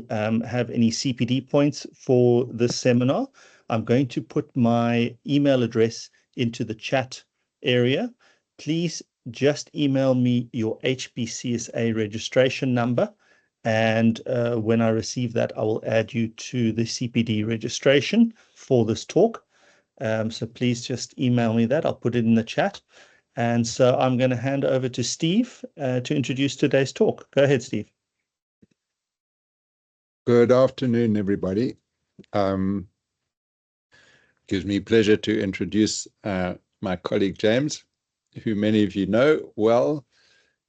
to have any CPD points for this seminar, I'm going to put my email address into the chat area. Please just email me your HBCSA registration number, and when I receive that, I will add you to the CPD registration for this talk. So please just email me that. I'll put it in the chat. And so I'm going to hand over to Steve to introduce today's talk. Go ahead, Steve. Good afternoon, everybody. Gives me pleasure to introduce my colleague James, who many of you know well.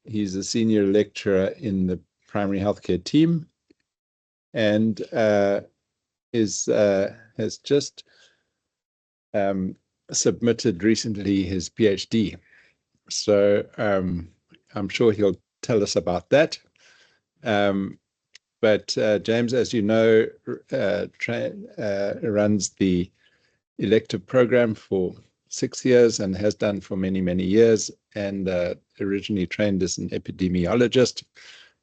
He's a senior lecturer in the primary healthcare team and has just submitted recently his PhD. So I'm sure he'll tell us about that. But James, as you know, runs the elective program for 6 years and has done for many, many years, and originally trained as an epidemiologist,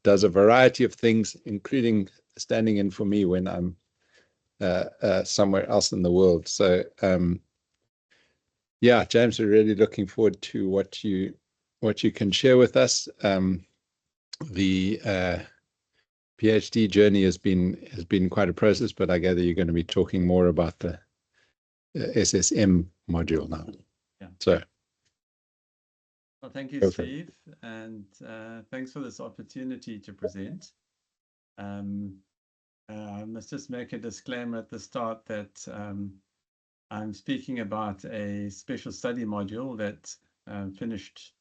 does a variety of things, including standing in for me when I'm somewhere else in the world. So yeah, James, we're really looking forward to what you can share with us. The PhD journey has been quite a process, but I gather you're going to be talking more about the SSM module now. Yeah. So. Well, thank you, Steve, and thanks for this opportunity to present. I must just make a disclaimer at the start that I'm speaking about a special study module that finished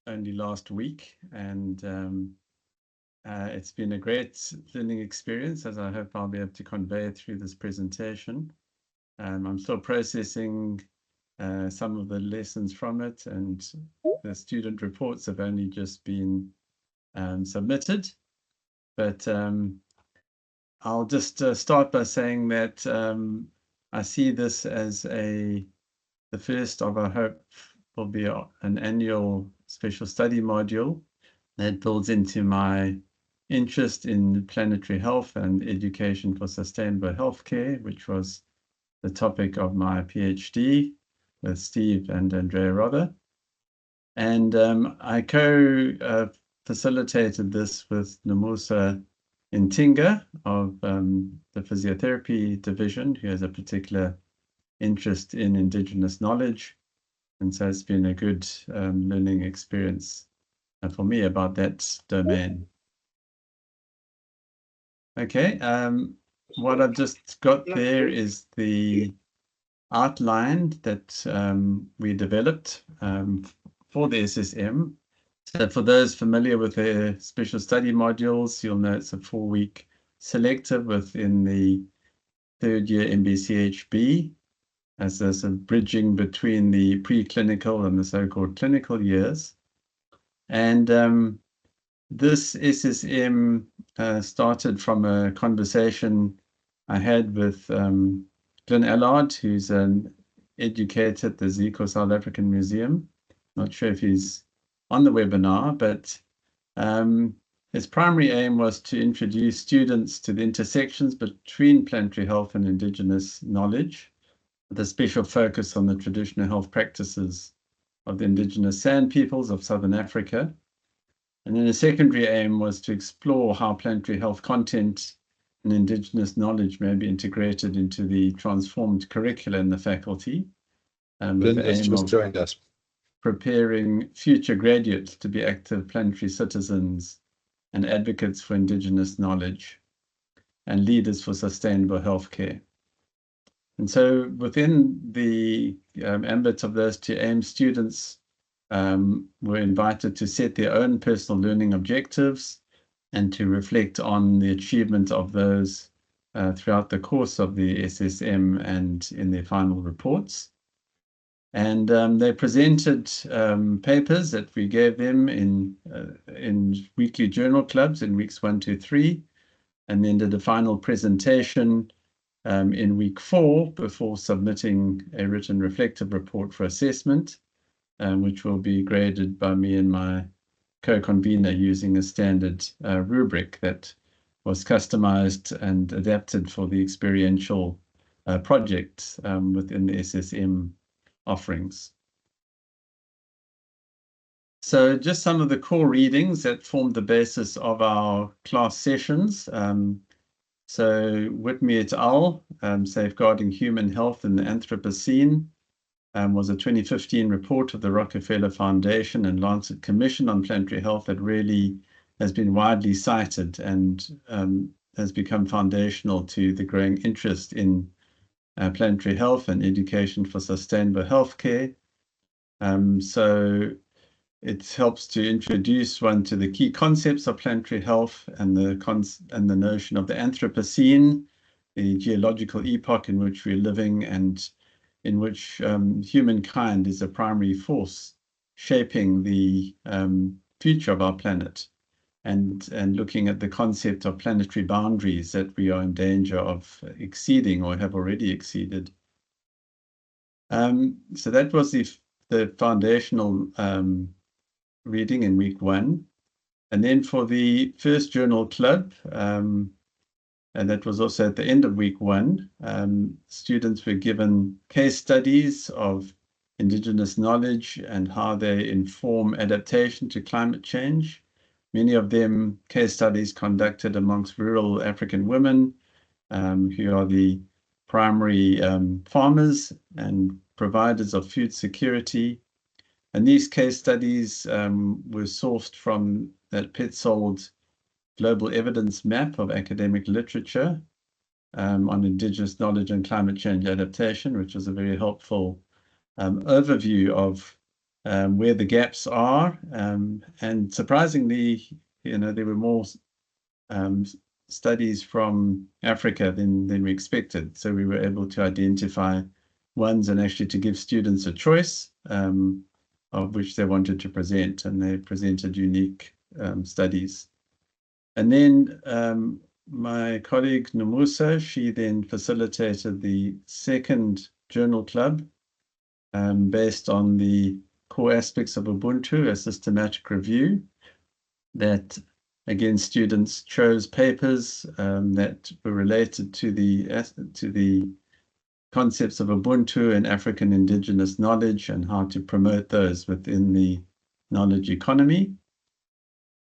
only last week, and it's been a great learning experience, as I hope I'll be able to convey through this presentation. I'm still processing some of the lessons from it, and the student reports have only just been submitted. But I'll just start by saying that I see this as the first of, I hope, will be an annual special study module that builds into my interest in planetary health and education for sustainable healthcare, which was the topic of my PhD with Steve and Andrea Rother. And I co-facilitated this with Nomusa Ntinga of the physiotherapy division, who has a particular interest in Indigenous knowledge. And so it's been a good learning experience for me about that domain. Okay, what I've just got there is the outline that we developed for the SSM. So for those familiar with the special study modules, you'll know it's a 4-week selective within the third year MBChB, as there's a bridging between the preclinical and the so-called clinical years. And this SSM started from a conversation I had with Glenn Allard, who's an educator at the Zico South African Museum. Not sure if he's on the webinar, but his primary aim was to introduce students to the intersections between planetary health and Indigenous knowledge, with a special focus on the traditional health practices of the Indigenous San peoples of Southern Africa. And then a secondary aim was to explore how planetary health content and Indigenous knowledge may be integrated into the transformed curricula in the faculty, with the aim of joined us. Preparing future graduates to be active planetary citizens and advocates for Indigenous knowledge and leaders for sustainable healthcare. And so within the ambit of those two aims, students were invited to set their own personal learning objectives and to reflect on the achievement of those throughout the course of the SSM and in their final reports. And they presented papers that we gave them in weekly journal clubs in weeks 1 to 3, and then did a final presentation in week 4 before submitting a written reflective report for assessment, which will be graded by me and my co-convener using a standard rubric that was customized and adapted for the experiential project within the SSM offerings. So just some of the core readings that formed the basis of our class sessions. So Whitney et al., Safeguarding Human Health in the Anthropocene, was a 2015 report of the Rockefeller Foundation and Lancet Commission on Planetary Health that really has been widely cited and has become foundational to the growing interest in planetary health and education for sustainable healthcare. So it helps to introduce one to the key concepts of planetary health and the notion of the Anthropocene, the geological epoch in which we're living and in which humankind is a primary force shaping the future of our planet, and looking at the concept of planetary boundaries that we are in danger of exceeding or have already exceeded. So that was the foundational reading in week 1. And then for the first journal club, and that was also at the end of week 1, students were given case studies of Indigenous knowledge and how they inform adaptation to climate change. Many of them case studies conducted amongst rural African women who are the primary farmers and providers of food security. And these case studies were sourced from that Petzold Global Evidence Map of academic literature on Indigenous knowledge and climate change adaptation, which was a very helpful overview of where the gaps are. And surprisingly, there were more studies from Africa than we expected. So we were able to identify ones and actually to give students a choice of which they wanted to present, and they presented unique studies. And then my colleague Nomusa, she then facilitated the second journal club based on the core aspects of Ubuntu, a systematic review that, again, students chose papers that were related to the concepts of Ubuntu and African Indigenous knowledge and how to promote those within the knowledge economy.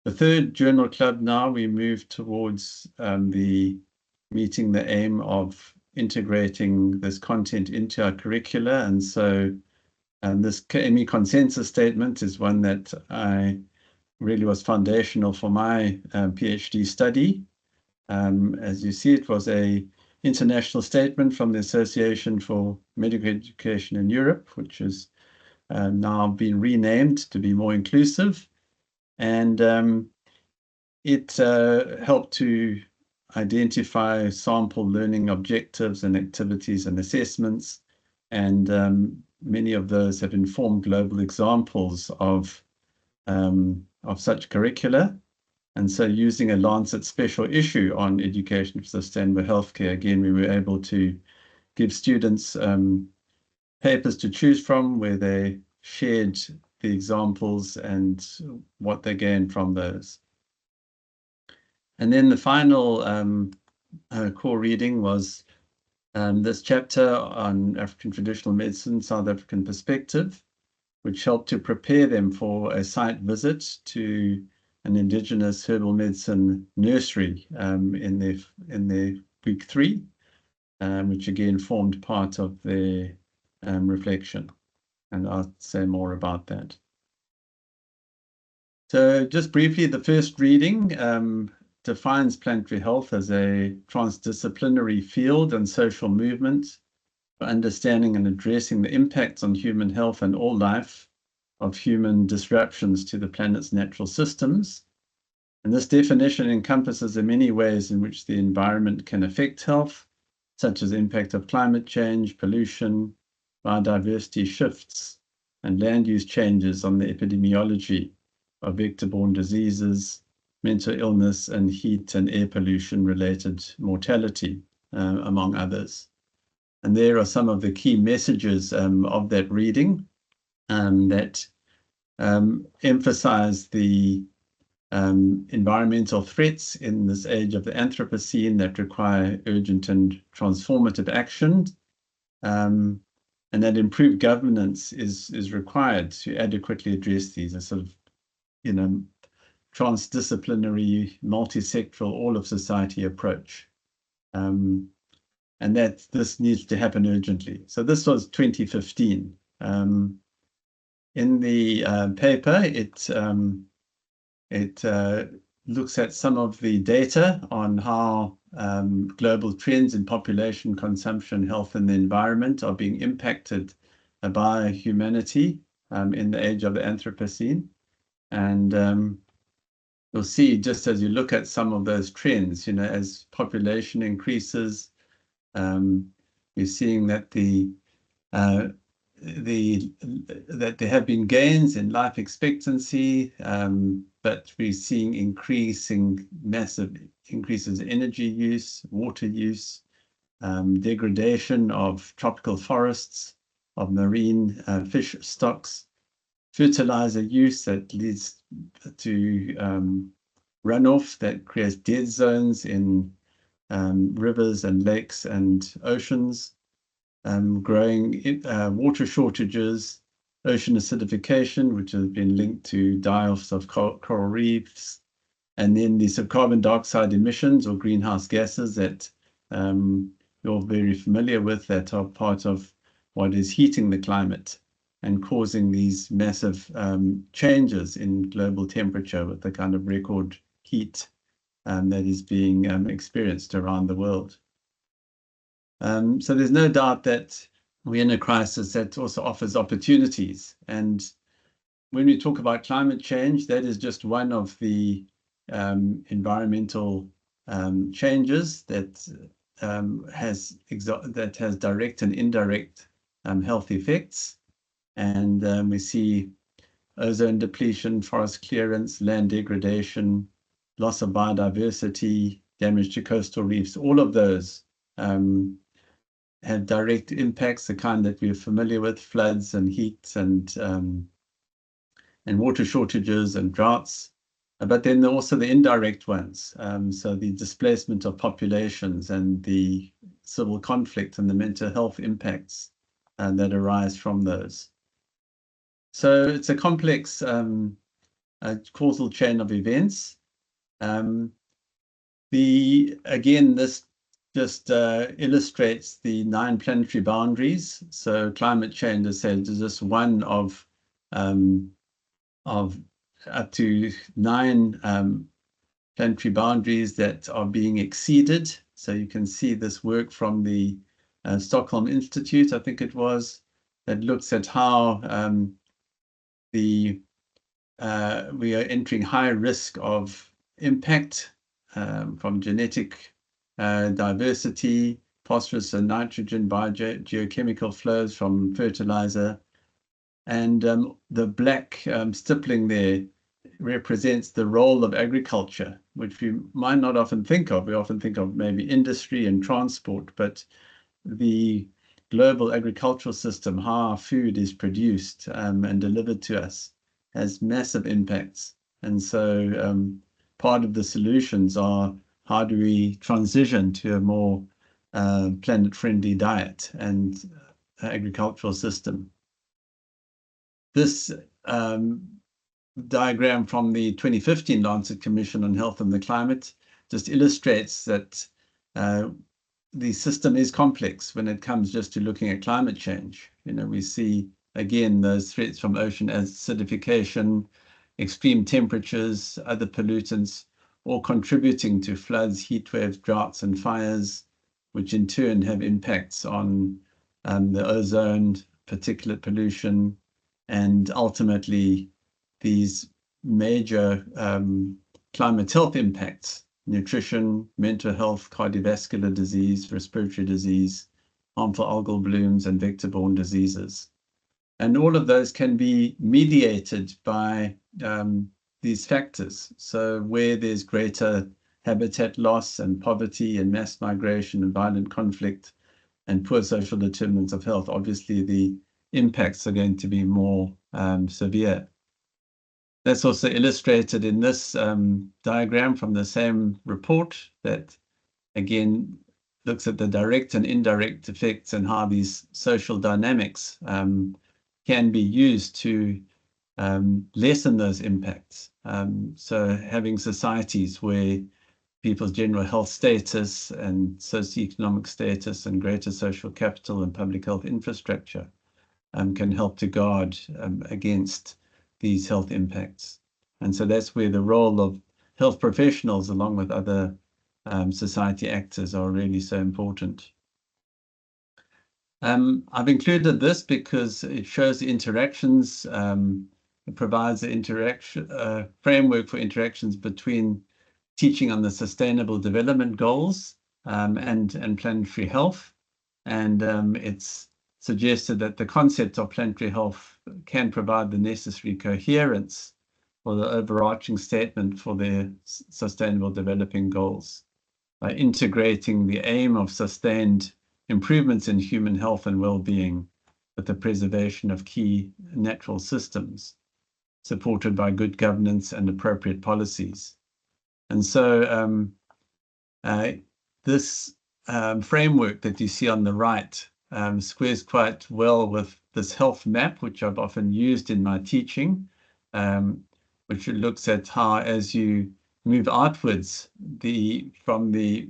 The third journal club now, we move towards meeting the aim of integrating this content into our curricula. And so this KME consensus statement is one that I really was foundational for my PhD study. As you see, it was an international statement from the Association for Medical Education in Europe, which has now been renamed to be more inclusive. And it helped to identify sample learning objectives and activities and assessments. And many of those have informed global examples of such curricula. And so using a Lancet special issue on education for sustainable healthcare, again, we were able to give students papers to choose from where they shared the examples and what they gained from those. And then the final core reading was this chapter on African traditional medicine, South African perspective, which helped to prepare them for a site visit to an Indigenous herbal medicine nursery in their week 3, which again formed part of their reflection. And I'll say more about that. So just briefly, the first reading defines planetary health as a transdisciplinary field and social movement for understanding and addressing the impacts on human health and all life of human disruptions to the planet's natural systems. And this definition encompasses the many ways in which the environment can affect health, such as the impact of climate change, pollution, biodiversity shifts, and land use changes on the epidemiology of vector-borne diseases, mental illness, and heat and air pollution-related mortality, among others. And there are some of the key messages of that reading that emphasize the environmental threats in this age of the Anthropocene that require urgent and transformative action, and that improved governance is required to adequately address these, a sort of, transdisciplinary, multi-sectoral, all of society approach. And that this needs to happen urgently. So this was 2015. In the paper, it looks at some of the data on how global trends in population, consumption, health, and the environment are being impacted by humanity in the age of the Anthropocene. And you'll see, just as you look at some of those trends, as population increases, you're seeing that that there have been gains in life expectancy, but we're seeing massive increases in energy use, water use, degradation of tropical forests, of marine fish stocks, fertilizer use that leads to runoff that creates dead zones in rivers and lakes and oceans, growing water shortages, ocean acidification, which has been linked to die-offs of coral reefs, and then these carbon dioxide emissions or greenhouse gases that you're very familiar with, that are part of what is heating the climate and causing these massive changes in global temperature with the kind of record heat that is being experienced around the world. So there's no doubt that we're in a crisis that also offers opportunities. And when we talk about climate change, that is just one of the environmental changes that has direct and indirect health effects. And we see ozone depletion, forest clearance, land degradation, loss of biodiversity, damage to coastal reefs. All of those have direct impacts, the kind that we're familiar with: floods and heat and water shortages and droughts. But then also the indirect ones, so the displacement of populations and the civil conflict and the mental health impacts that arise from those. So it's a complex causal chain of events. Again, this just illustrates the 9 planetary boundaries. So climate change, as I said, is just one of up to 9 planetary boundaries that are being exceeded. So you can see this work from the Stockholm Institute, I think it was, that looks at how we are entering high risk of impact from genetic diversity, phosphorus and nitrogen, biogeochemical flows from fertilizer. And the black stippling there represents the role of agriculture, which we might not often think of. We often think of maybe industry and transport, but the global agricultural system, how our food is produced and delivered to us, has massive impacts. And so part of the solutions are, how do we transition to a more planet-friendly diet and agricultural system? This diagram from the 2015 Lancet Commission on Health and the Climate just illustrates that the system is complex when it comes just to looking at climate change. We see, again, those threats from ocean acidification, extreme temperatures, other pollutants, all contributing to floods, heat waves, droughts, and fires, which in turn have impacts on the ozone, particulate pollution, and ultimately these major climate health impacts: nutrition, mental health, cardiovascular disease, respiratory disease, harmful algal blooms, and vector-borne diseases. And all of those can be mediated by these factors. So where there's greater habitat loss and poverty and mass migration and violent conflict and poor social determinants of health, obviously the impacts are going to be more severe. That's also illustrated in this diagram from the same report that, again, looks at the direct and indirect effects and how these social dynamics can be used to lessen those impacts. So having societies where people's general health status and socioeconomic status and greater social capital and public health infrastructure can help to guard against these health impacts. And so that's where the role of health professionals, along with other society actors, are really so important. I've included this because it shows the interactions, it provides the interaction framework for interactions between teaching on the Sustainable Development Goals and planetary health. And it's suggested that the concept of planetary health can provide the necessary coherence for the overarching statement for the Sustainable Developing Goals by integrating the aim of sustained improvements in human health and well-being with the preservation of key natural systems, supported by good governance and appropriate policies. And so this framework that you see on the right squares quite well with this health map, which I've often used in my teaching, which looks at how, as you move outwards from the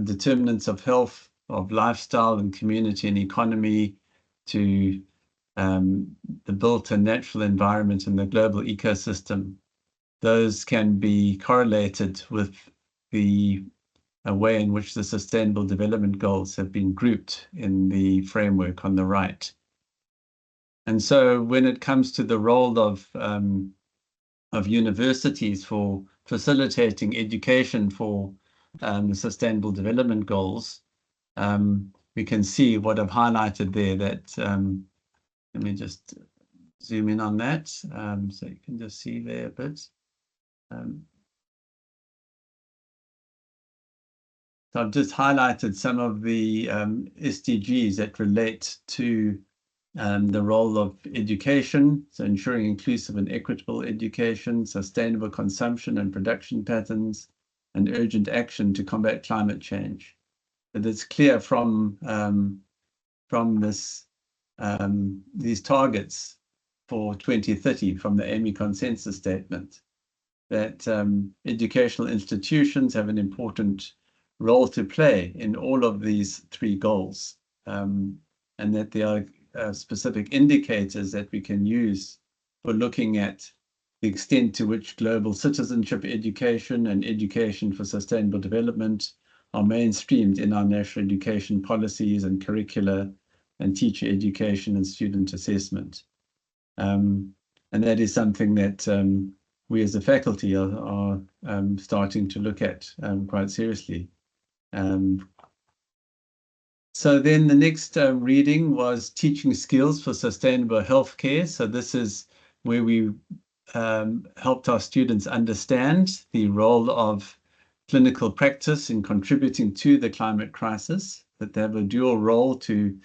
determinants of health, of lifestyle and community and economy, to the built and natural environment and the global ecosystem, those can be correlated with the way in which the Sustainable Development Goals have been grouped in the framework on the right. And so when it comes to the role of universities for facilitating education for the Sustainable Development Goals, we can see what I've highlighted there, that let me just zoom in on that so you can just see there a bit. So I've just highlighted some of the SDGs that relate to the role of education, so ensuring inclusive and equitable education, sustainable consumption and production patterns, and urgent action to combat climate change. But it's clear from this these targets for 2030 from the AMI consensus statement that educational institutions have an important role to play in all of these three goals, and that there are specific indicators that we can use for looking at the extent to which global citizenship education and education for sustainable development are mainstreamed in our national education policies and curricula and teacher education and student assessment. And that is something that we as a faculty are starting to look at quite seriously. So then the next reading was Teaching Skills for Sustainable Healthcare. So this is where we helped our students understand the role of clinical practice in contributing to the climate crisis, that they have a dual role to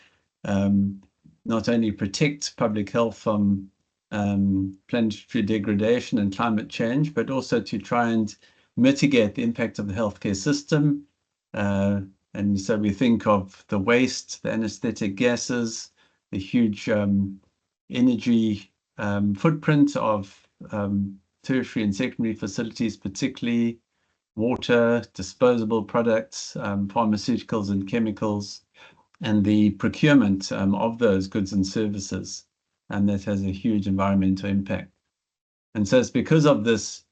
not only protect public health from planetary degradation and climate change, but also to try and mitigate the impact of the healthcare system. And so we think of the waste, the anesthetic gases, the huge energy footprint of tertiary and secondary facilities, particularly water, disposable products, pharmaceuticals and chemicals, and the procurement of those goods and services. And that has a huge environmental impact. And so it's because of this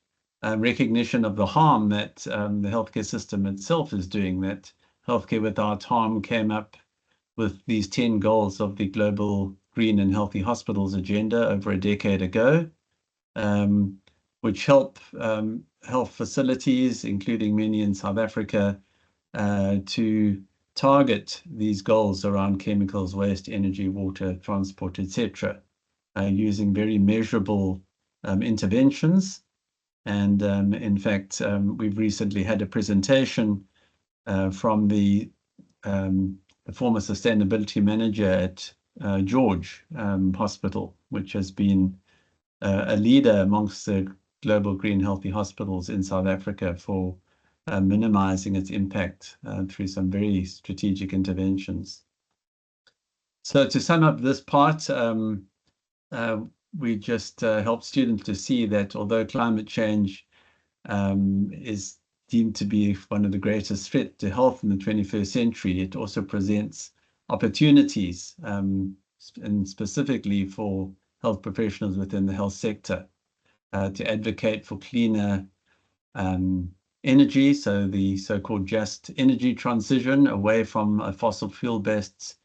recognition of the harm that the healthcare system itself is doing, that Healthcare Without Harm came up with these 10 goals of the Global Green and Healthy Hospitals Agenda over a decade ago, which help health facilities, including many in South Africa, to target these goals around chemicals, waste, energy, water, transport, etc., using very measurable interventions. And in fact, we've recently had a presentation from the former sustainability manager at George Hospital, which has been a leader amongst the global green healthy hospitals in South Africa for minimizing its impact through some very strategic interventions. So to sum up this part, we just help students to see that although climate change is deemed to be one of the greatest threats to health in the 21st century, it also presents opportunities, and specifically for health professionals within the health sector, to advocate for cleaner energy, so the so-called just energy transition away from a fossil fuel-based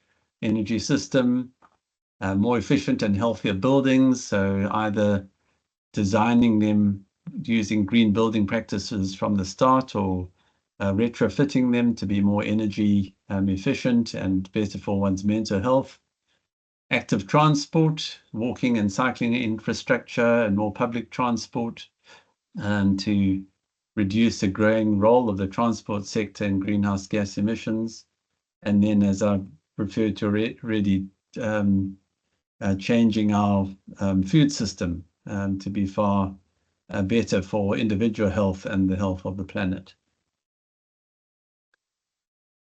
energy system, more efficient and healthier buildings, so either designing them using green building practices from the start, or retrofitting them to be more energy efficient and better for one's mental health. Active transport, walking and cycling infrastructure and more public transport, to reduce the growing role of the transport sector in greenhouse gas emissions. And then, as I've referred to already, changing our food system to be far better for individual health and the health of the planet.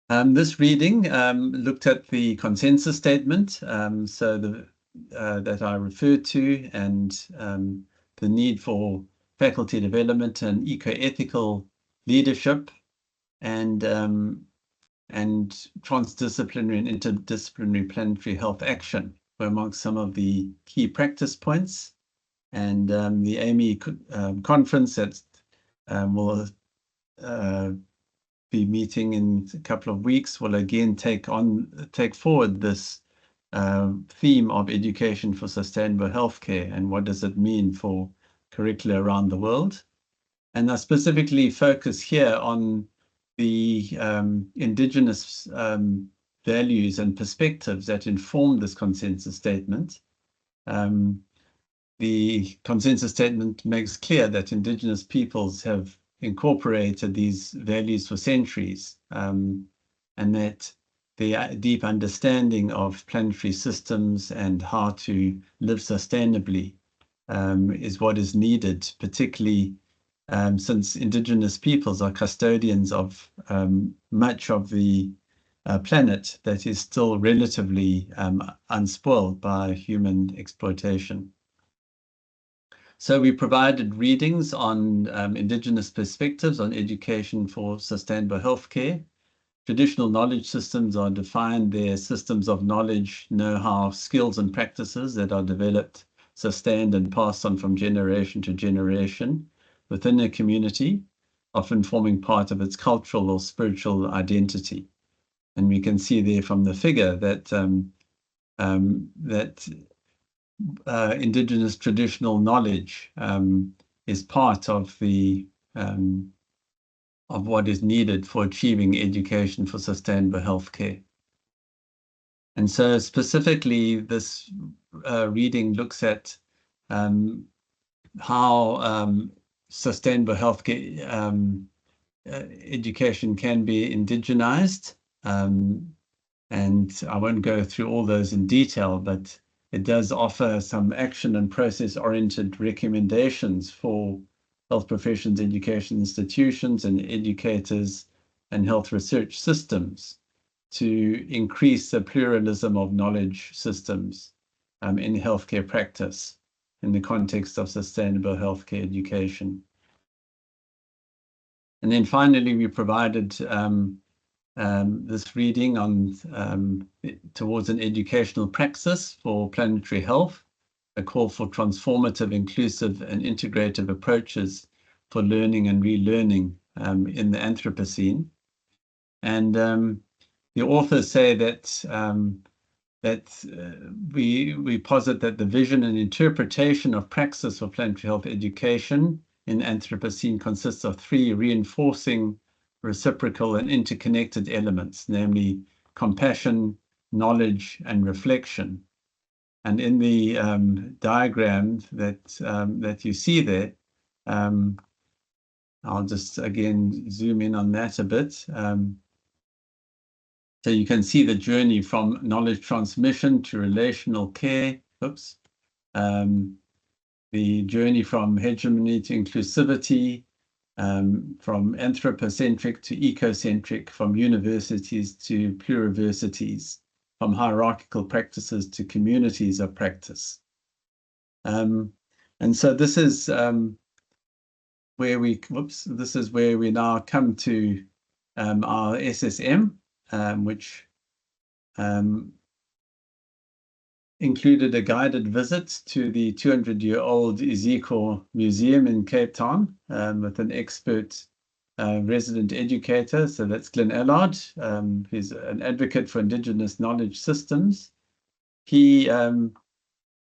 This reading looked at the consensus statement, that I referred to, and the need for faculty development and eco-ethical leadership, and transdisciplinary and interdisciplinary planetary health action were amongst some of the key practice points. And the AME conference that will be meeting in a couple of weeks will again take forward this theme of education for sustainable healthcare, and what does it mean for curricula around the world. And I specifically focus here on the Indigenous values and perspectives that inform this consensus statement. The consensus statement makes clear that Indigenous peoples have incorporated these values for centuries, and that the deep understanding of planetary systems and how to live sustainably is what is needed, particularly since Indigenous peoples are custodians of much of the planet that is still relatively unspoiled by human exploitation. So we provided readings on Indigenous perspectives on education for sustainable healthcare. Traditional knowledge systems are defined. They're systems of knowledge, know-how, skills and practices that are developed, sustained and passed on from generation to generation within a community, often forming part of its cultural or spiritual identity. And we can see there from the figure that Indigenous traditional knowledge is part of the of what is needed for achieving education for sustainable healthcare. And so specifically, this reading looks at how sustainable healthcare education can be indigenized. And I won't go through all those in detail, but it does offer some action and process-oriented recommendations for health professions, education institutions, and educators and health research systems to increase the pluralism of knowledge systems in healthcare practice in the context of sustainable healthcare education. And then finally, we provided this reading on towards an educational praxis for planetary health, a call for transformative, inclusive, and integrative approaches for learning and relearning in the Anthropocene. And the authors say that we posit that the vision and interpretation of praxis for planetary health education in Anthropocene consists of three reinforcing, reciprocal, and interconnected elements, namely compassion, knowledge, and reflection. And in the diagram that you see there, I'll just again zoom in on that a bit. So you can see the journey from knowledge transmission to relational care. The the journey from hegemony to inclusivity, from anthropocentric to ecocentric, from universities to pluriversities, from hierarchical practices to communities of practice. And so this is where we now come to our SSM, which included a guided visit to the 200-year-old Ezekiel Museum in Cape Town with an expert resident educator. So that's Glenn Allard, who's an advocate for Indigenous knowledge systems. He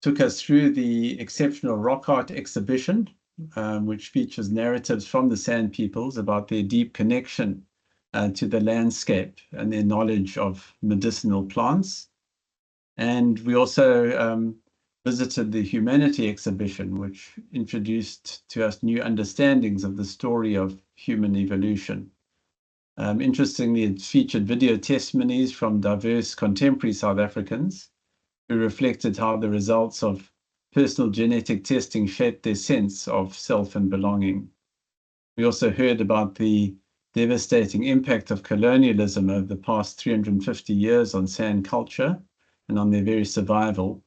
took us through the exceptional rock art exhibition, which features narratives from the Sand Peoples about their deep connection to the landscape and their knowledge of medicinal plants. And we also visited the Humanity exhibition, which introduced to us new understandings of the story of human evolution. Interestingly, it featured video testimonies from diverse contemporary South Africans who reflected how the results of personal genetic testing shaped their sense of self and belonging. We also heard about the devastating impact of colonialism over the past 350 years on San culture and on their very survival,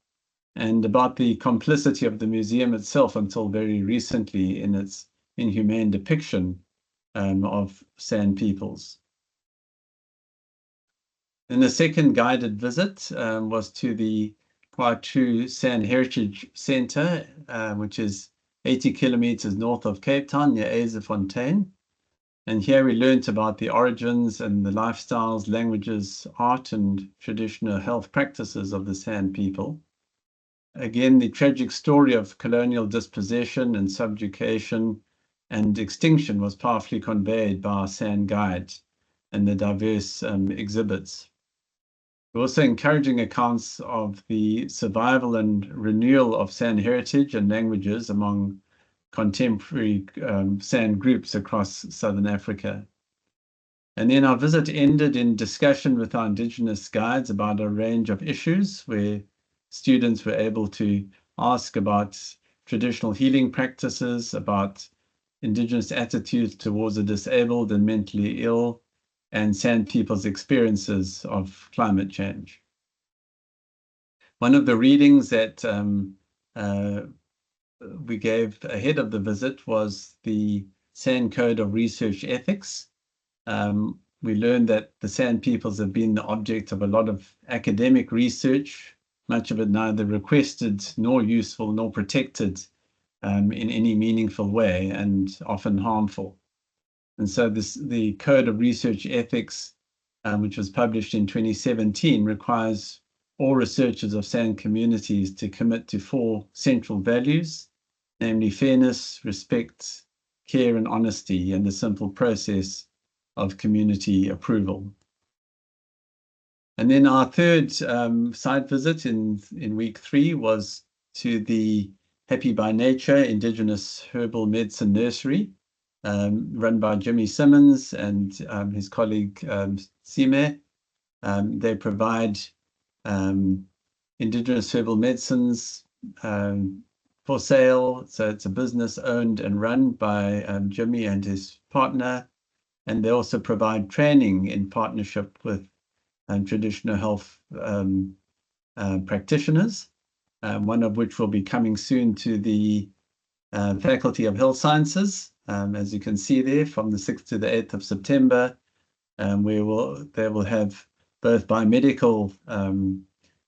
and about the complicity of the museum itself until very recently in its inhumane depiction of San peoples. And the second guided visit was to the Kwatu Sand Heritage Centre, which is 80 kilometers north of Cape Town, near Eisefontein. And here we learned about the origins and the lifestyles, languages, art, and traditional health practices of the Sand people. Again, the tragic story of colonial dispossession and subjugation and extinction was powerfully conveyed by our Sand guide and the diverse exhibits. We're also encouraging accounts of the survival and renewal of Sand heritage and languages among contemporary Sand groups across Southern Africa. And then our visit ended in discussion with our Indigenous guides about a range of issues where students were able to ask about traditional healing practices, about Indigenous attitudes towards the disabled and mentally ill, and Sand people's experiences of climate change. One of the readings that we gave ahead of the visit was the Sand Code of Research Ethics. We learned that the Sand peoples have been the object of a lot of academic research, much of it neither requested nor useful nor protected in any meaningful way, and often harmful. And so the Code of Research Ethics, which was published in 2017, requires all researchers of Sand communities to commit to 4 central values, namely fairness, respect, care, and honesty, and the simple process of community approval. And then our third site visit in week 3 was to the Happy by Nature Indigenous Herbal Medicine Nursery, run by Jimmy Simmons and his colleague Sime. They provide Indigenous herbal medicines for sale. So it's a business owned and run by Jimmy and his partner. And they also provide training in partnership with traditional health practitioners, one of which will be coming soon to the Faculty of Health Sciences, as you can see there, from the 6th to the 8th of September, where they will have both biomedical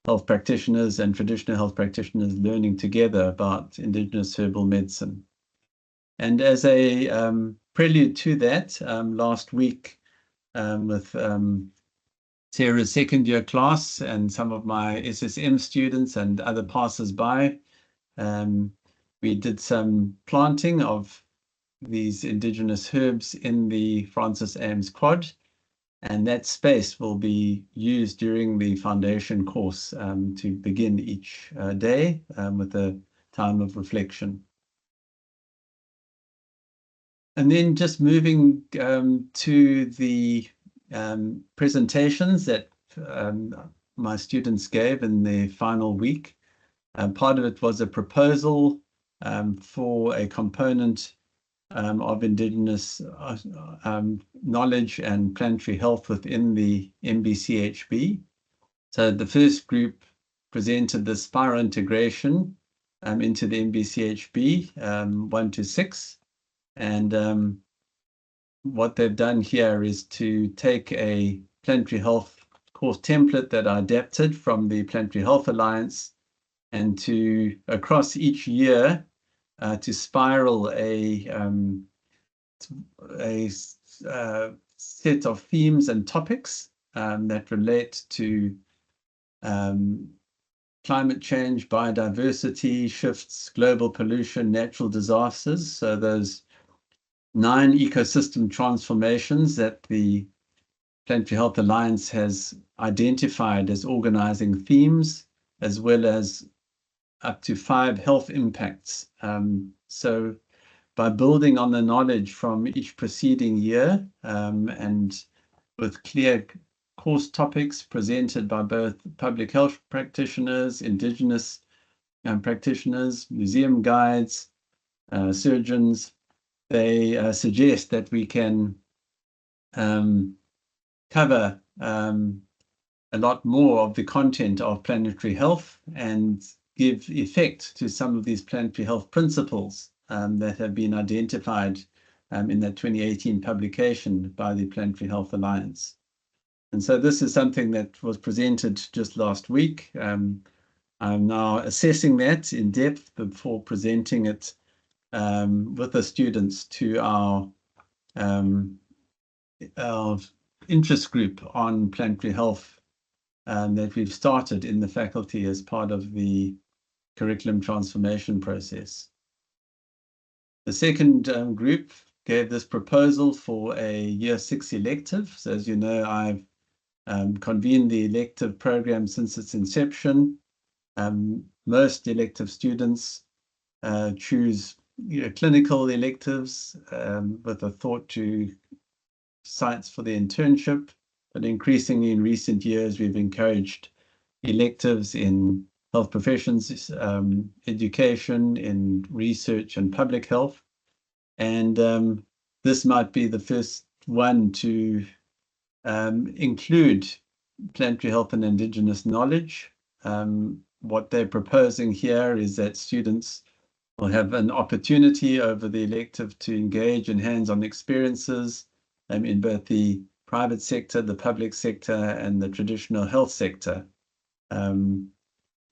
health practitioners and traditional health practitioners learning together about Indigenous herbal medicine. And as a prelude to that, last week with Sarah's second year class and some of my SSM students and other passers-by, we did some planting of these Indigenous herbs in the Francis Ames Quad, and that space will be used during the foundation course to begin each day with a time of reflection. And then just moving to the presentations that my students gave in their final week. Part of it was a proposal for a component of Indigenous knowledge and planetary health within the MBChB. So the first group presented the spiral integration into the MBChB 1 to 6. And what they've done here is to take a planetary health course template that I adapted from the Planetary Health Alliance, and to, across each year, to spiral a set of themes and topics that relate to climate change, biodiversity shifts, global pollution, natural disasters. So those 9 ecosystem transformations that the Planetary Health Alliance has identified as organizing themes, as well as up to 5 health impacts. So by building on the knowledge from each preceding year, and with clear course topics presented by both public health practitioners, Indigenous practitioners, museum guides, surgeons, they suggest that we can cover a lot more of the content of planetary health and give effect to some of these planetary health principles that have been identified in that 2018 publication by the Planetary Health Alliance. And so this is something that was presented just last week. I'm now assessing that in depth before presenting it with the students to our interest group on planetary health that we've started in the faculty as part of the curriculum transformation process. The second group gave this proposal for a year 6 elective. So as you know, I've convened the elective program since its inception. Most elective students choose clinical electives with a thought to sites for the internship, but increasingly in recent years, we've encouraged electives in health professions, education, in research and public health. And this might be the first one to include planetary health and Indigenous knowledge. What they're proposing here is that students will have an opportunity over the elective to engage in hands-on experiences in both the private sector, the public sector, and the traditional health sector.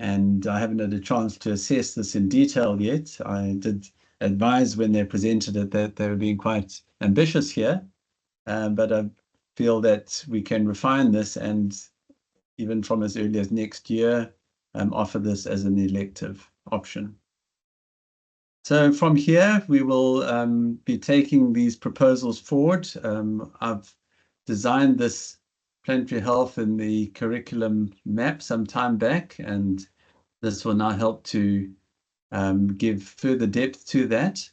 And I haven't had a chance to assess this in detail yet. I did advise when they presented it that they were being quite ambitious here, but I feel that we can refine this and even from as early as next year, offer this as an elective option. So from here, we will be taking these proposals forward. I've designed this planetary health in the curriculum map some time back, and this will now help to give further depth to that.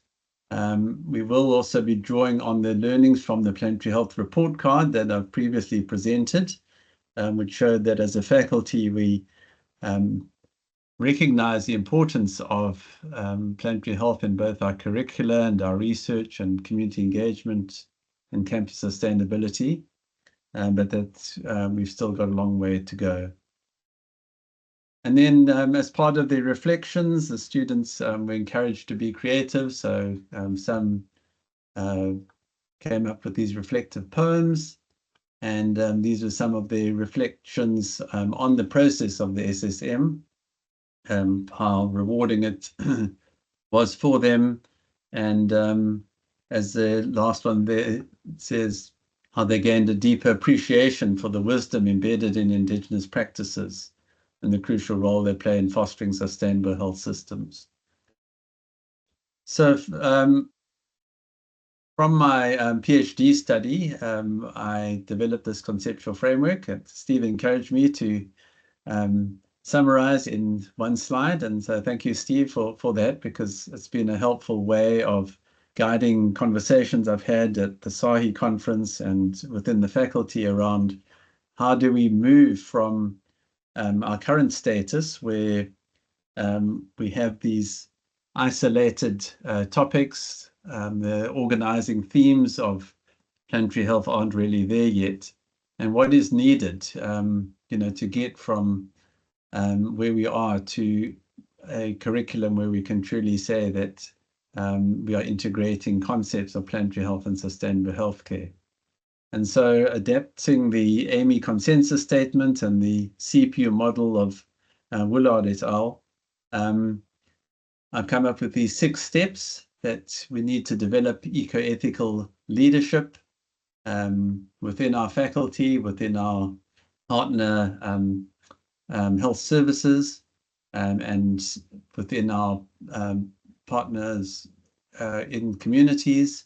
We will also be drawing on the learnings from the planetary health report card that I've previously presented, which showed that as a faculty, we recognize the importance of planetary health in both our curricula and our research and community engagement and campus sustainability, but that we've still got a long way to go. And then as part of the reflections, the students were encouraged to be creative. So some came up with these reflective poems. And these are some of the reflections on the process of the SSM, how rewarding it was for them. And as the last one there, it says how they gained a deeper appreciation for the wisdom embedded in Indigenous practices and the crucial role they play in fostering sustainable health systems. So from my PhD study, I developed this conceptual framework, and Steve encouraged me to summarize in one slide. And so thank you, Steve, for that, because it's been a helpful way of guiding conversations I've had at the SAHI conference and within the faculty around how do we move from our current status where we have these isolated topics. The organizing themes of planetary health aren't really there yet. And what is needed, to get from where we are to a curriculum where we can truly say that we are integrating concepts of planetary health and sustainable healthcare. And so adapting the AMI consensus statement and the CPU model of Willard et al., I've come up with these 6 steps that we need to develop eco-ethical leadership within our faculty, within our partner health services, and within our partners in communities.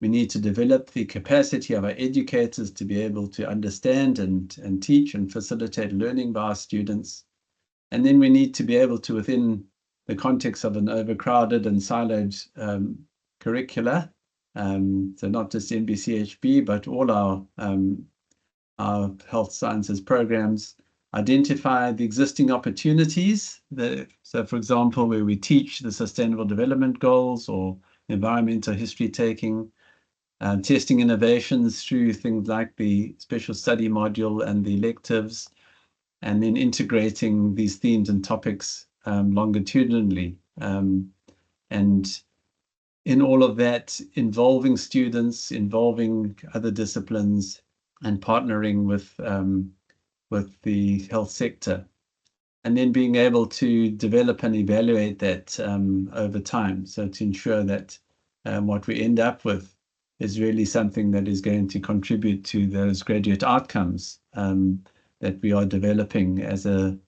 We need to develop the capacity of our educators to be able to understand and teach and facilitate learning by our students. And then we need to be able to, within the context of an overcrowded and siloed curricula, so not just MBChB, but all our health sciences programs, identify the existing opportunities. So, for example, where we teach the Sustainable Development Goals or environmental history taking, testing innovations through things like the special study module and the electives, and then integrating these themes and topics longitudinally. And in all of that, involving students, involving other disciplines, and partnering with the health sector. And then being able to develop and evaluate that over time. So to ensure that what we end up with is really something that is going to contribute to those graduate outcomes that we are developing as a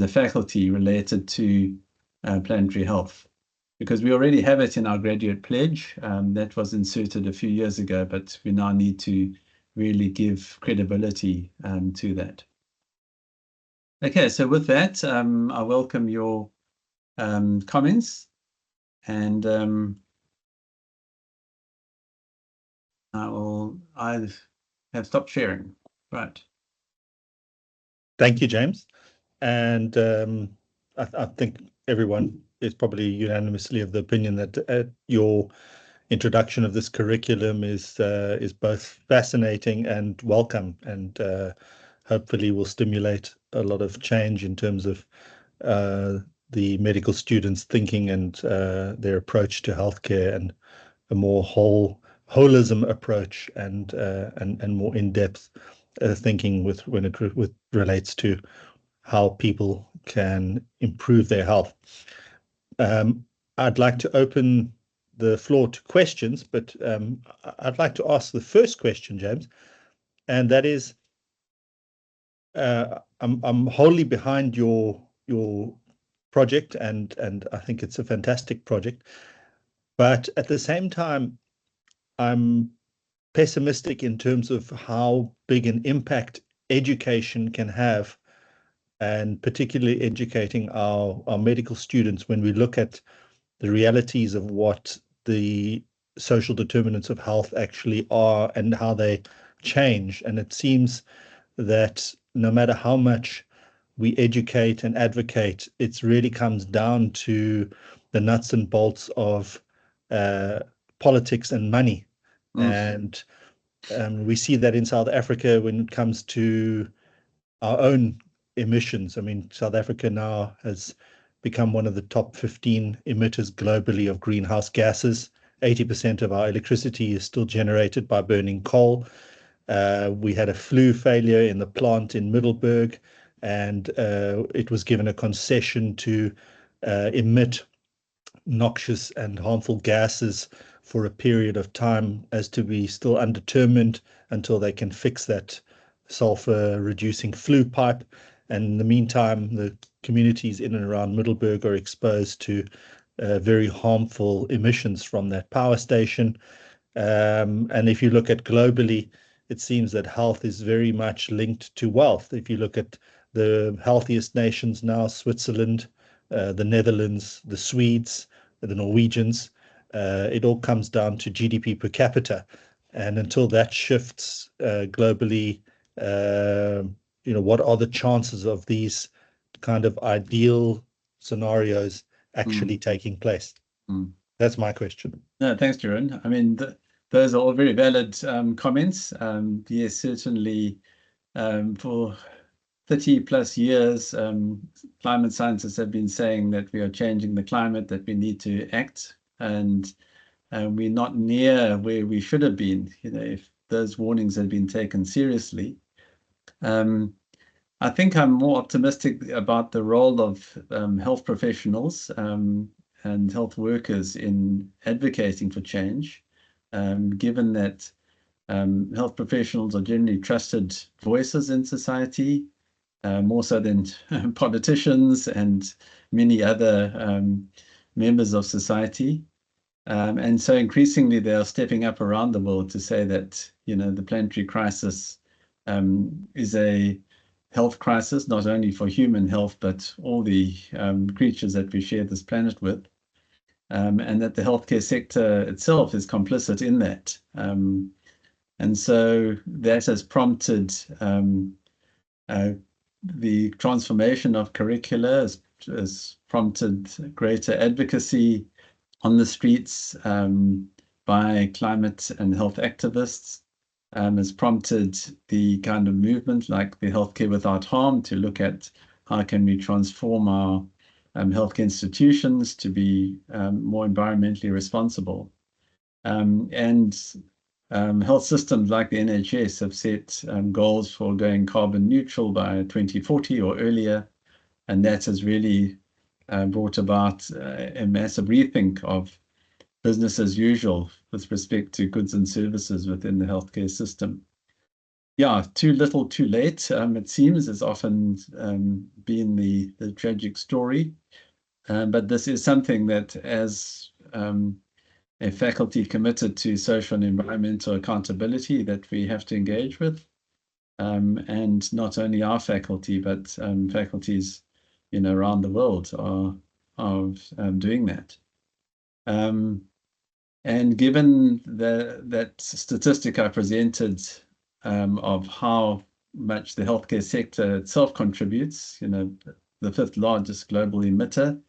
faculty related to planetary health. Because we already have it in our graduate pledge that was inserted a few years ago, but we now need to really give credibility to that. Okay, so with that, I welcome your comments, and I have stopped sharing. Right. Thank you, James. And I think everyone is probably unanimously of the opinion that your introduction of this curriculum is both fascinating and welcome, and hopefully will stimulate a lot of change in terms of the medical students' thinking and their approach to healthcare, and a more holism approach and more in-depth thinking when it relates to how people can improve their health. I'd like to open the floor to questions, but I'd like to ask the first question, James, and that is, I'm wholly behind your project, and I think it's a fantastic project, but at the same time, I'm pessimistic in terms of how big an impact education can have, and particularly educating our medical students when we look at the realities of what the social determinants of health actually are and how they change. And it seems that no matter how much we educate and advocate, it really comes down to the nuts and bolts of politics and money. And we see that in South Africa when it comes to our own emissions. I mean, South Africa now has become one of the top 15 emitters globally of greenhouse gases. 80% of our electricity is still generated by burning coal. We had a flue failure in the plant in Middelburg, and it was given a concession to emit noxious and harmful gases for a period of time as to be still undetermined until they can fix that sulfur reducing flue pipe. And in the meantime, the communities in and around Middelburg are exposed to very harmful emissions from that power station. And if you look at globally, it seems that health is very much linked to wealth. If you look at the healthiest nations now, Switzerland, the Netherlands, the Swedes, the Norwegians, it all comes down to GDP per capita. And until that shifts globally, what are the chances of these kind of ideal scenarios actually taking place? Mm. That's my question. No, thanks, Jeroen. I mean, those are all very valid comments. Yes, certainly for 30 plus years, climate scientists have been saying that we are changing the climate, that we need to act, and we're not near where we should have been, if those warnings had been taken seriously. I think I'm more optimistic about the role of health professionals and health workers in advocating for change, given that health professionals are generally trusted voices in society, more so than politicians and many other members of society. And so increasingly they are stepping up around the world to say that, the planetary crisis is a health crisis, not only for human health, but all the creatures that we share this planet with, and that the healthcare sector itself is complicit in that. And so that has prompted the transformation of curricula, has prompted greater advocacy on the streets by climate and health activists, has prompted the kind of movement like the Healthcare Without Harm to look at how can we transform our healthcare institutions to be more environmentally responsible. And health systems like the NHS have set goals for going carbon neutral by 2040 or earlier, and that has really brought about a massive rethink of business as usual with respect to goods and services within the healthcare system. Yeah, too little, too late, it seems, has often been the tragic story. But this is something that, as a faculty committed to social and environmental accountability, that we have to engage with. And not only our faculty, but faculties around the world are doing that. And given that statistic I presented of how much the healthcare sector itself contributes, the fifth largest global emitter,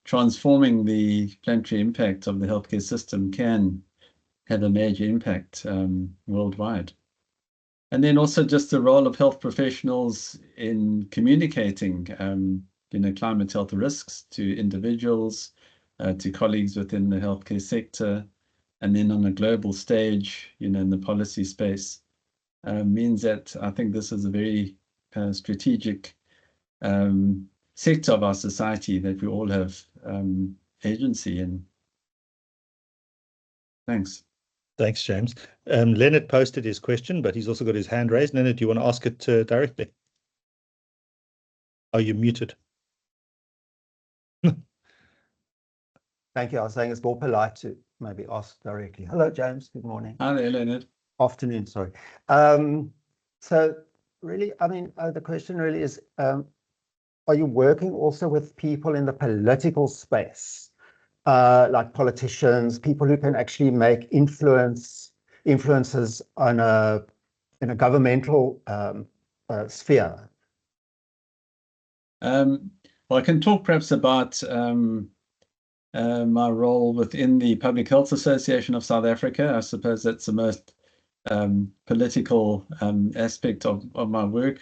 transforming the planetary impact of the healthcare system can have a major impact worldwide. And then also just the role of health professionals in communicating, climate health risks to individuals, to colleagues within the healthcare sector, and then on a global stage, in the policy space, means that I think this is a very strategic sector of our society that we all have agency in. Thanks. Thanks, James. Leonard posted his question, but he's also got his hand raised. Leonard, do you want to ask it directly? Are you muted? Thank you. I was saying it's more polite to maybe ask directly. Hello, James. Good morning. Hi there, Leonard. Afternoon, sorry. So really, I mean, the question really is, are you working also with people in the political space, like politicians, people who can actually make influences on in a governmental sphere? Well, I can talk perhaps about my role within the Public Health Association of South Africa. I suppose that's the most political aspect of my work.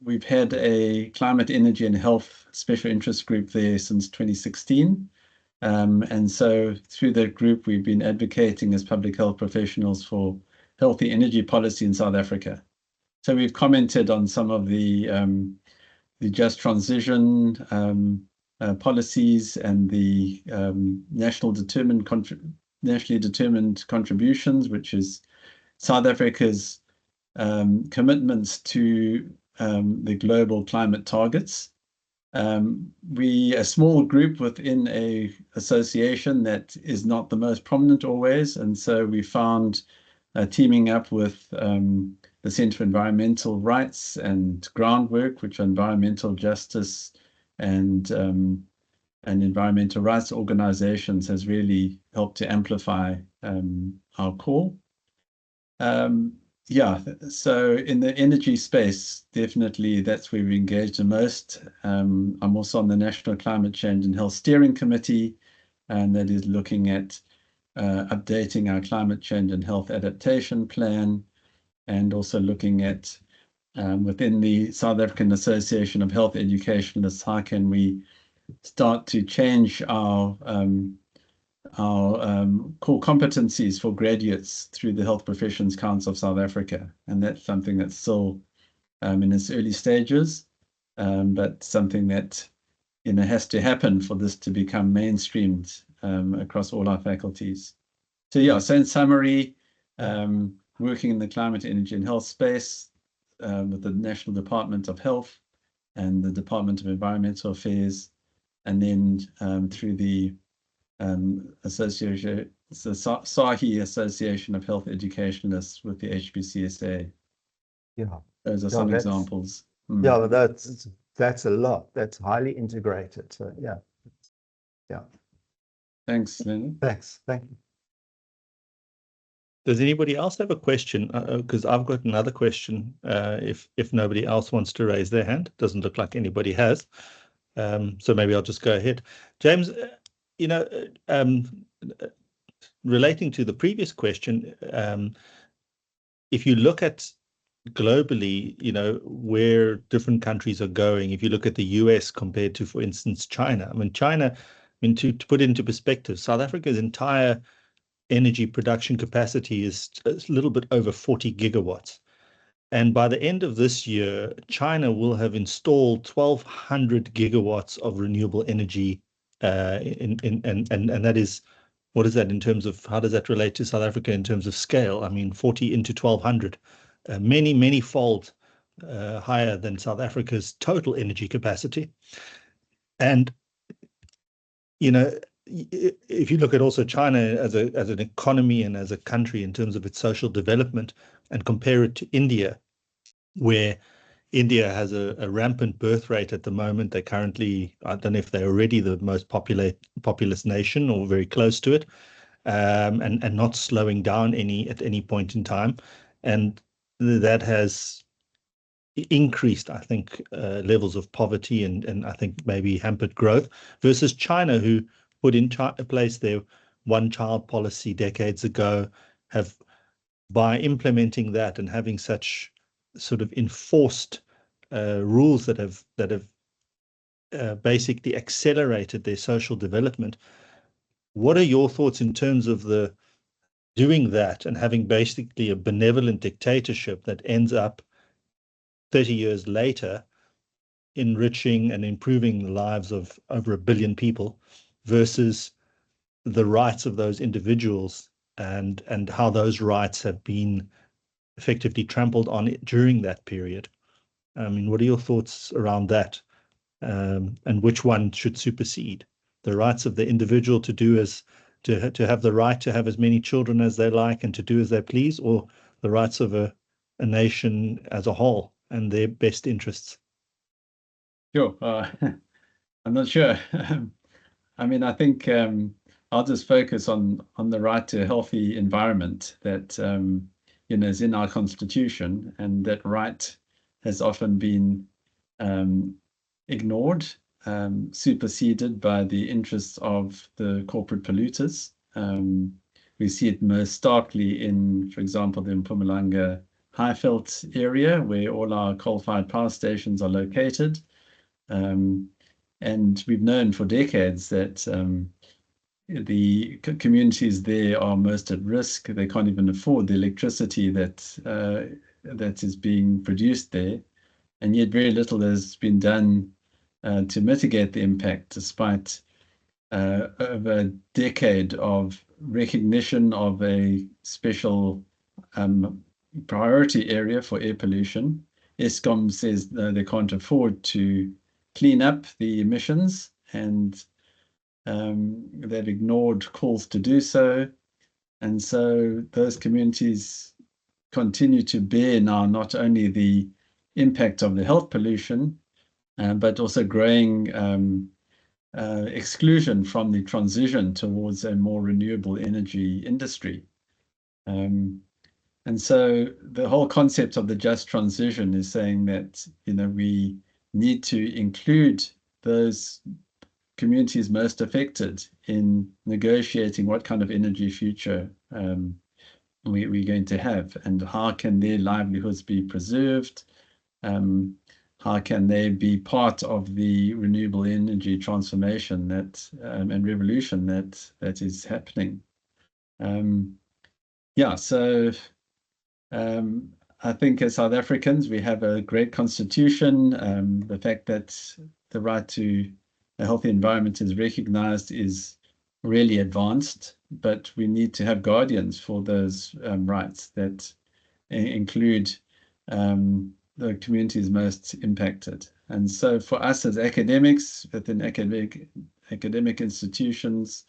We've had a climate, energy and health special interest group there since 2016. And so through that group, we've been advocating as public health professionals for healthy energy policy in South Africa. So we've commented on some of the just transition policies and the nationally determined contributions, which is South Africa's commitments to the global climate targets. We a small group within a association that is not the most prominent always, and so we found teaming up with the Centre for Environmental Rights and Groundwork, which are environmental justice and environmental rights organizations, has really helped to amplify our call. Yeah, so in the energy space, definitely that's where we engage the most. I'm also on the National Climate Change and Health Steering Committee, and that is looking at updating our climate change and health adaptation plan, and also looking at within the South African Association of Health Educationalists, how can we start to change our core competencies for graduates through the Health Professions Council of South Africa. And that's something that's still in its early stages, but something that has to happen for this to become mainstreamed across all our faculties. So yeah, so in summary, working in the climate, energy, and health space with the National Department of Health and the Department of Environmental Affairs, and then through the association, it's the SAHI Association of Health Educationalists with the HBCSA. Yeah, Those are some examples. Yeah, that's a lot. That's highly integrated. So yeah. Thanks, Leonard. Thanks. Thank you. Does anybody else have a question? Because I've got another question. If nobody else wants to raise their hand, doesn't look like anybody has. So maybe I'll just go ahead. James, relating to the previous question, if you look at globally, where different countries are going, if you look at the US compared to, for instance, China, to put it into perspective, South Africa's entire energy production capacity is a little bit over 40 gigawatts. And by the end of this year, China will have installed 1,200 gigawatts of renewable energy. And that is, what is that in terms of, how does that relate to South Africa in terms of scale? 40 into 1,200, many fold higher than South Africa's total energy capacity. And, if you look at also China as an economy and as a country in terms of its social development, and compare it to India, where India has a rampant birth rate at the moment. They currently, I don't know if they're already the most populous nation or very close to it, and not slowing down at any point in time. And that has increased, I think, levels of poverty and I think maybe hampered growth, versus China, who put in place their one-child policy decades ago, have, by implementing that and having such sort of enforced rules that have basically accelerated their social development. What are your thoughts in terms of the doing that and having basically a benevolent dictatorship that ends up 30 years later enriching and improving the lives of over 1 billion people, versus the rights of those individuals and how those rights have been effectively trampled on it during that period? What are your thoughts around that? And which one should supersede? The rights of the individual to have the right to have as many children as they like and to do as they please, or the rights of a nation as a whole and their best interests? Sure. I'm not sure. I think I'll just focus on the right to a healthy environment that is in our constitution, and that right has often been ignored, superseded by the interests of the corporate polluters. We see it most starkly in, for example, the Mpumalanga Highveld area, where all our coal-fired power stations are located. And we've known for decades that the communities there are most at risk. They can't even afford the electricity that is being produced there. And yet very little has been done to mitigate the impact, despite over a decade of recognition of a special priority area for air pollution. Eskom says they can't afford to clean up the emissions, and they've ignored calls to do so. And so those communities continue to bear now not only the impact of the health pollution, but also growing exclusion from the transition towards a more renewable energy industry. And And so the whole concept of the just transition is saying that, we need to include those communities most affected in negotiating what kind of energy future we're going to have, and how can their livelihoods be preserved. How can they be part of the renewable energy transformation that and revolution that is happening? Yeah, so I think as South Africans, we have a great constitution. The fact that the right to a healthy environment is recognized is really advanced, but we need to have guardians for those rights that include the communities most impacted. And so for us as academics within academic institutions,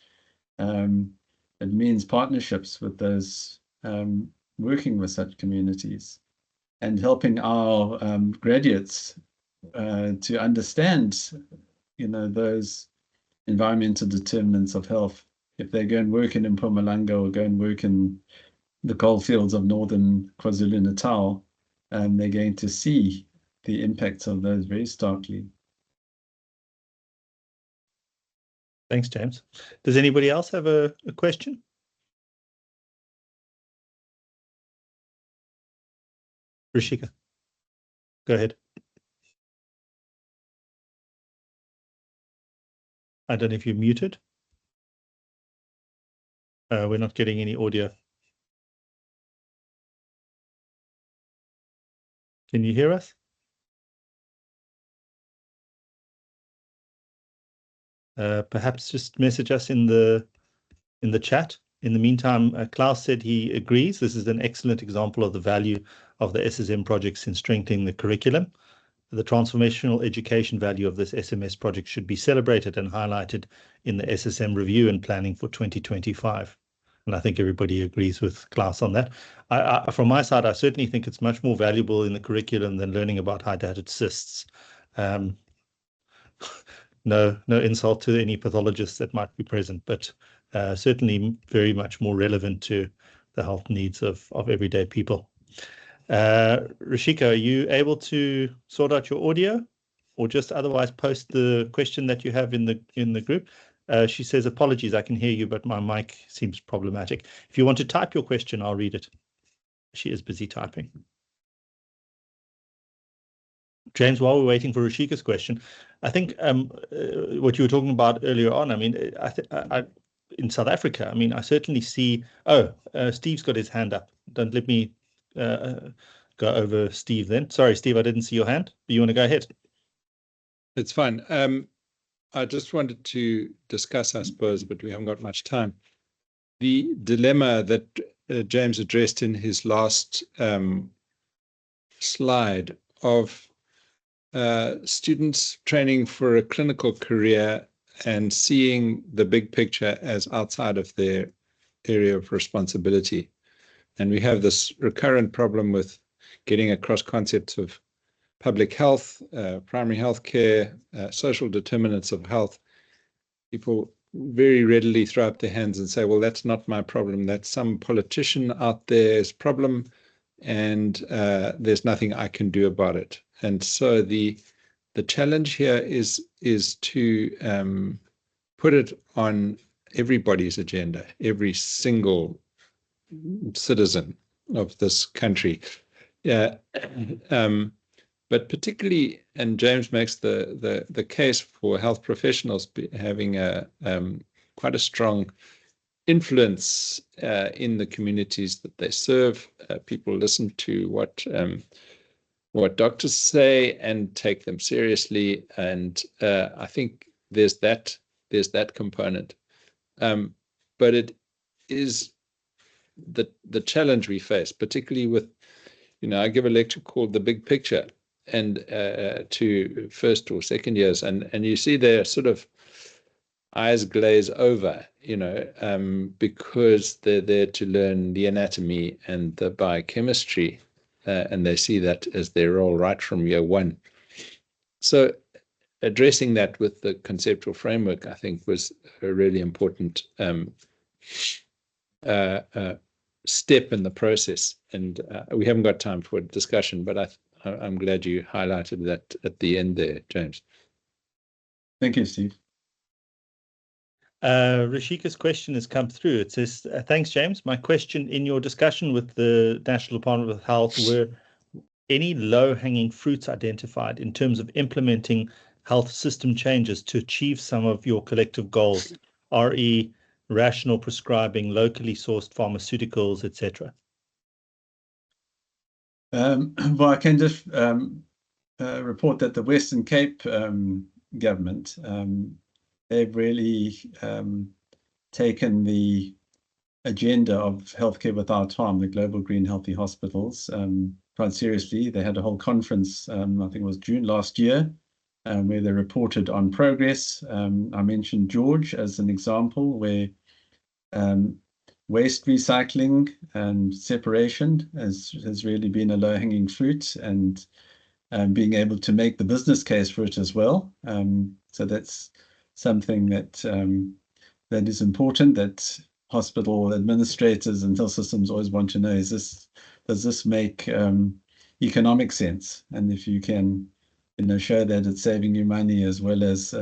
it means partnerships with those working with such communities and helping our graduates to understand, those environmental determinants of health. If they go and work in Mpumalanga or go and work in the coal fields of northern KwaZulu-Natal, they're going to see the impacts of those very starkly. Thanks, James. Does anybody else have a question? Rishika, go ahead. I don't know if you're muted. We're not getting any audio. Can you hear us? Perhaps just message us in the chat. In the meantime, Klaus said he agrees. This is an excellent example of the value of the SSM projects in strengthening the curriculum. The transformational education value of this SMS project should be celebrated and highlighted in the SSM review and planning for 2025. And I think everybody agrees with Klaus on that. From my side, I certainly think it's much more valuable in the curriculum than learning about hydatid cysts. No insult to any pathologists that might be present, but certainly very much more relevant to the health needs of everyday people. Rishika, are you able to sort out your audio, or just otherwise post the question that you have in the group? She says, apologies, I can hear you, but my mic seems problematic. If you want to type your question, I'll read it. She is busy typing. James, while we're waiting for Rishika's question, I think what you were talking about earlier on, I mean, I in South Africa, I mean, I certainly see, Steve's got his hand up. Don't let me go over Steve then. Sorry, Steve, I didn't see your hand. You want to go ahead? It's fine. I just wanted to discuss, I suppose, but we haven't got much time, the dilemma that James addressed in his last slide of students training for a clinical career and seeing the big picture as outside of their area of responsibility. And we have this recurrent problem with getting across concepts of public health, primary health care, social determinants of health. People very readily throw up their hands and say, well, that's not my problem. That's some politician out there's problem, and there's nothing I can do about it. And so the challenge here is to put it on everybody's agenda, every single citizen of this country. But particularly, and James makes the case for health professionals having quite a strong influence in the communities that they serve. People listen to what doctors say and take them seriously, and I think there's that component. But it is the challenge we face, particularly with, I give a lecture called The Big Picture, and to first or second years, and you see their sort of eyes glaze over, because they're there to learn the anatomy and the biochemistry, and they see that as their role right from year one. So addressing that with the conceptual framework, I think, was a really important step in the process. And we haven't got time for a discussion, but I'm glad you highlighted that at the end there, James. Thank you, Steve. Rashika's question has come through. It says, thanks, James. My question in your discussion with the National Department of Health, were any low-hanging fruits identified in terms of implementing health system changes to achieve some of your collective goals, RE, rational prescribing, locally sourced pharmaceuticals, etc.? Well, I can just report that the Western Cape government, they've really taken the agenda of healthcare without harm, the Global Green Healthy Hospitals, quite seriously. They had a whole conference, I think it was June last year, where they reported on progress. I mentioned George as an example, where waste recycling and separation has really been a low-hanging fruit, and being able to make the business case for it as well. So that's something that is important, that hospital administrators and health systems always want to know, does this make economic sense? And if you can, show that it's saving you money as well as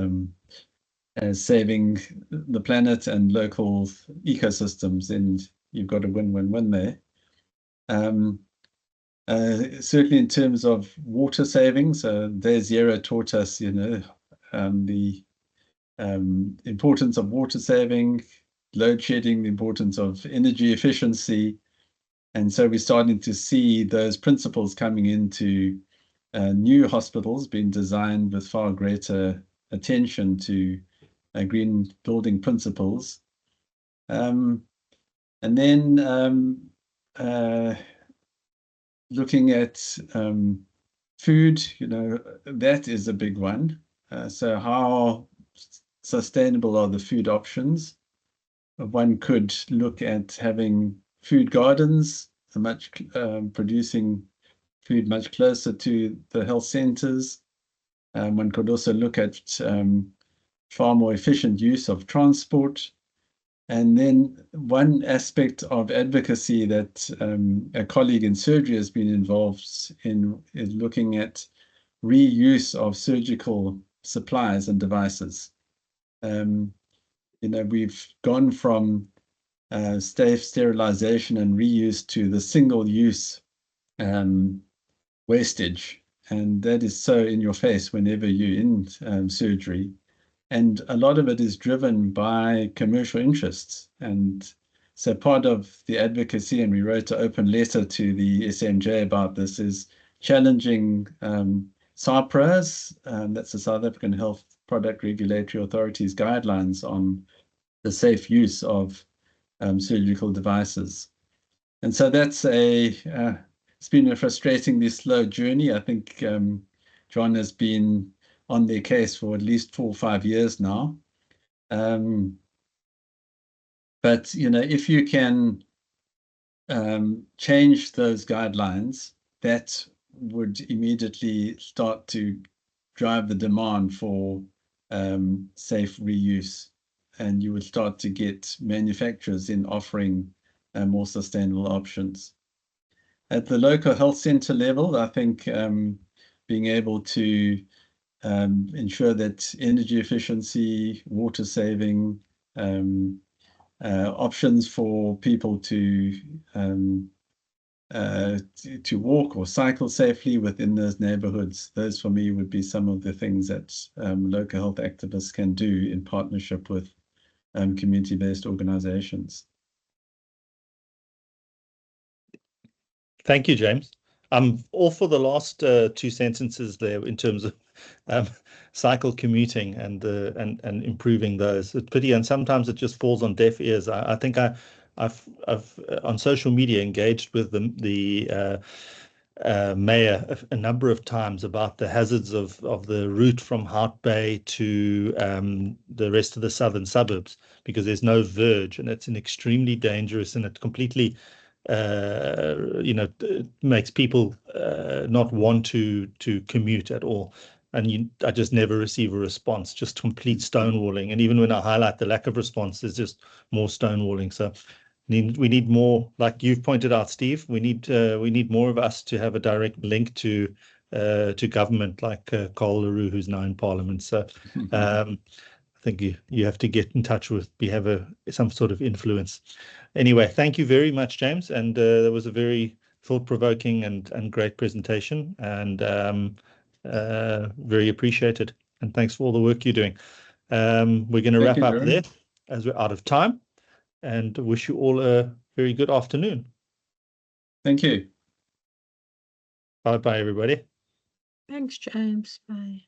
saving the planet and local ecosystems, and you've got a win-win-win there. Certainly in terms of water savings, Day Zero taught us, the importance of water saving, load shedding, the importance of energy efficiency. And so we're starting to see those principles coming into new hospitals being designed with far greater attention to green building principles. And then looking at food, that is a big one. So how sustainable are the food options? One could look at having food gardens, producing food much closer to the health centers. One could also look at far more efficient use of transport. And then one aspect of advocacy that a colleague in surgery has been involved in is looking at reuse of surgical supplies and devices. We've gone from safe sterilization and reuse to the single-use wastage, and that is so in your face whenever you're in surgery. And a lot of it is driven by commercial interests. And so part of the advocacy, and we wrote an open letter to the SMJ about this, is challenging SAHPRA's, that's the South African Health Product Regulatory Authority's guidelines on the safe use of surgical devices. And so that's it's been a frustratingly slow journey. I think John has been on their case for at least 4 or 5 years now. But, if you can change those guidelines, that would immediately start to drive the demand for safe reuse. And you would start to get manufacturers in offering more sustainable options. At the local health center level, I think being able to ensure that energy efficiency, water saving, options for people to walk or cycle safely within those neighborhoods, those for me would be some of the things that local health activists can do in partnership with community-based organizations. Thank you, James. I'm all for the last 2 sentences there in terms of cycle commuting and improving those. It's pity, and sometimes it just falls on deaf ears. I think I've on social media engaged with the mayor a number of times about the hazards of the route from Hout Bay to the rest of the southern suburbs, because there's no verge, and it's an extremely dangerous, and it completely makes people not want to commute at all. And I just never receive a response, just complete stonewalling. And even when I highlight the lack of response, there's just more stonewalling. So We need more, like you've pointed out, Steve. We need more of us to have a direct link to government, like Carl LaRue, who's now in Parliament. So I think you have to get in touch with, have some sort of influence. Anyway, thank you very much, James, and that was a very thought-provoking and great presentation, and very appreciated. And thanks for all the work you're doing. We're going to wrap up there as we're out of time, and wish you all a very good afternoon. Thank you. Bye-bye, everybody. Thanks, James. Bye.